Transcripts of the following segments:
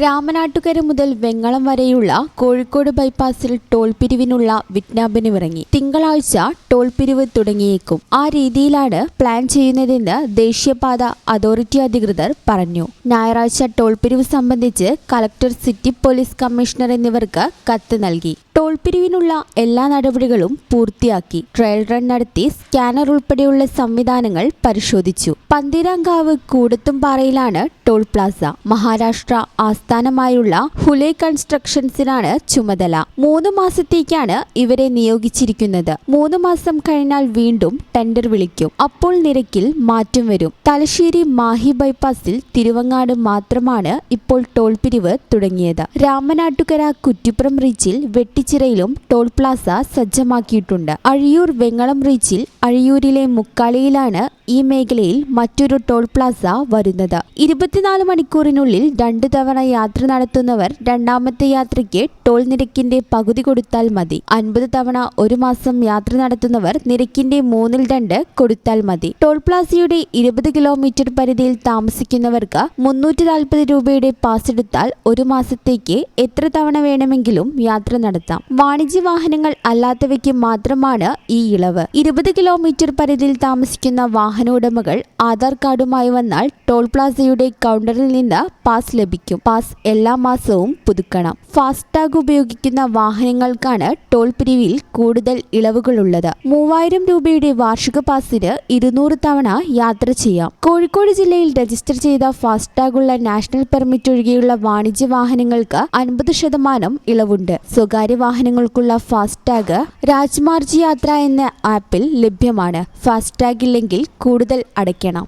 രാമനാട്ടുകര മുതൽ വെങ്ങളം വരെയുള്ള കോഴിക്കോട് ബൈപ്പാസിൽ ടോൾ പിരിവിനുള്ള വിജ്ഞാപനമിറങ്ങി. തിങ്കളാഴ്ച ടോൾ പിരിവ് തുടങ്ങിയേക്കും. ആ രീതിയിലാണ് പ്ലാൻ ചെയ്യുന്നതെന്ന് ദേശീയപാത അതോറിറ്റി അധികൃതർ പറഞ്ഞു. ഞായറാഴ്ച ടോൾ പിരിവ് സംബന്ധിച്ച് കളക്ടർ, സിറ്റി പോലീസ് കമ്മീഷണർ എന്നിവർക്ക് കത്ത് നൽകി. ടോൾ പിരിവിനുള്ള എല്ലാ നടപടികളും പൂർത്തിയാക്കി. ട്രയൽ റൺ നടത്തി സ്കാനർ ഉൾപ്പെടെയുള്ള സംവിധാനങ്ങൾ പരിശോധിച്ചു. പന്തീരാങ്കാവ് കൂടത്തുംപാറയിലാണ് ടോൾ പ്ലാസ. മഹാരാഷ്ട്ര ആസ്ഥാനമായുള്ള ഹുലെ കൺസ്ട്രക്ഷൻസിനാണ് ചുമതല. 3 മാസത്തേക്കാണ് ഇവരെ നിയോഗിച്ചിരിക്കുന്നത്. 3 മാസം കഴിഞ്ഞാൽ വീണ്ടും ടെൻഡർ വിളിക്കും. അപ്പോൾ നിരക്കിൽ മാറ്റം വരും. തലശ്ശേരി മാഹി ബൈപ്പാസിൽ തിരുവങ്ങാട് മാത്രമാണ് ഇപ്പോൾ ടോൾ പിരിവ് തുടങ്ങിയത്. രാമനാട്ടുകര കുറ്റിപ്പുറം റീച്ചിൽ വെട്ടിച്ചിറയിലും ടോൾ പ്ലാസ സജ്ജമാക്കിയിട്ടുണ്ട്. അഴിയൂർ വെങ്ങളം റീച്ചിൽ അഴിയൂരിലെ മുക്കാളിയിലാണ് ഈ മേഖലയിൽ മറ്റൊരു ടോൾ പ്ലാസ വരുന്നത്. 24 മണിക്കൂറിനുള്ളിൽ 2 തവണ യാത്ര നടത്തുന്നവർ രണ്ടാമത്തെ യാത്രയ്ക്ക് ടോൾ നിരക്കിന്റെ പകുതി കൊടുത്താൽ മതി. 50 തവണ 1 മാസം യാത്ര നടത്തുന്നവർ നിരക്കിന്റെ 2/3 കൊടുത്താൽ മതി. ടോൾ പ്ലാസയുടെ 20 കിലോമീറ്റർ പരിധിയിൽ താമസിക്കുന്നവർക്ക് 340 രൂപയുടെ പാസ് എടുത്താൽ 1 മാസത്തേക്ക് എത്ര തവണ വേണമെങ്കിലും യാത്ര നടത്താം. വാണിജ്യ വാഹനങ്ങൾ അല്ലാത്തവയ്ക്ക് മാത്രമാണ് ഈ ഇളവ്. 20 കിലോമീറ്റർ പരിധിയിൽ താമസിക്കുന്ന വാഹന ഉടമകൾ ആധാർ കാർഡുമായി വന്നാൽ ടോൾ പ്ലാസയുടെ കൗണ്ടറിൽ നിന്ന് പാസ് ലഭിക്കും. പാസ് എല്ലാ മാസവും പുതുക്കണം. ഫാസ്ടാഗ് ഉപയോഗിക്കുന്ന വാഹനങ്ങൾക്കാണ് ടോൾ പിരിവിൽ കൂടുതൽ ഇളവുകളുള്ളത്. 3000 രൂപയുടെ വാർഷിക പാസിന് 200 തവണ യാത്ര ചെയ്യാം. കോഴിക്കോട് ജില്ലയിൽ രജിസ്റ്റർ ചെയ്ത ഫാസ്ടാഗുള്ള നാഷണൽ പെർമിറ്റ് ഒഴികെയുള്ള വാണിജ്യ വാഹനങ്ങൾക്ക് 50% ഇളവുണ്ട്. സ്വകാര്യ വാഹനങ്ങൾക്കുള്ള ഫാസ്ടാഗ് രാജ്മാർഗ് യാത്ര എന്ന ആപ്പിൽ ലഭ്യമാണ്. ഫാസ്ടാഗ് ഇല്ലെങ്കിൽ കൂടുതൽ അടയ്ക്കണം.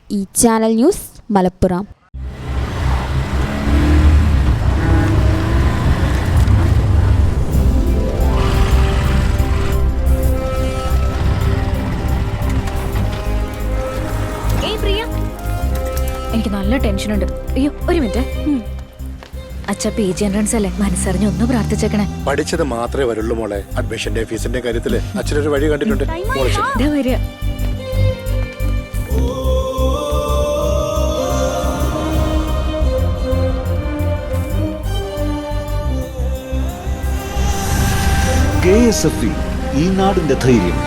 ഈ ചാനൽ ന്യൂസ് മലപ്പുറം. എനിക്ക് നല്ല ടെൻഷനുണ്ട്. അയ്യോ ഒരു മിനിറ്റ്. അച്ഛ PG എൻട്രൻസ് അല്ലേ, മനസ്സറിഞ്ഞ് ഒന്ന് പ്രാർത്ഥിച്ചേക്കണേ. പഠിച്ചത് മാത്രമേ വരുള്ളൂ മോളെ. അഡ്മിഷന്റെ ഫീസിന്റെ കാര്യത്തില് അച്ഛനൊരു വഴി കണ്ടിട്ടുണ്ട്. വരിക. KSFE, ഈ നാടിന്റെ ധൈര്യം.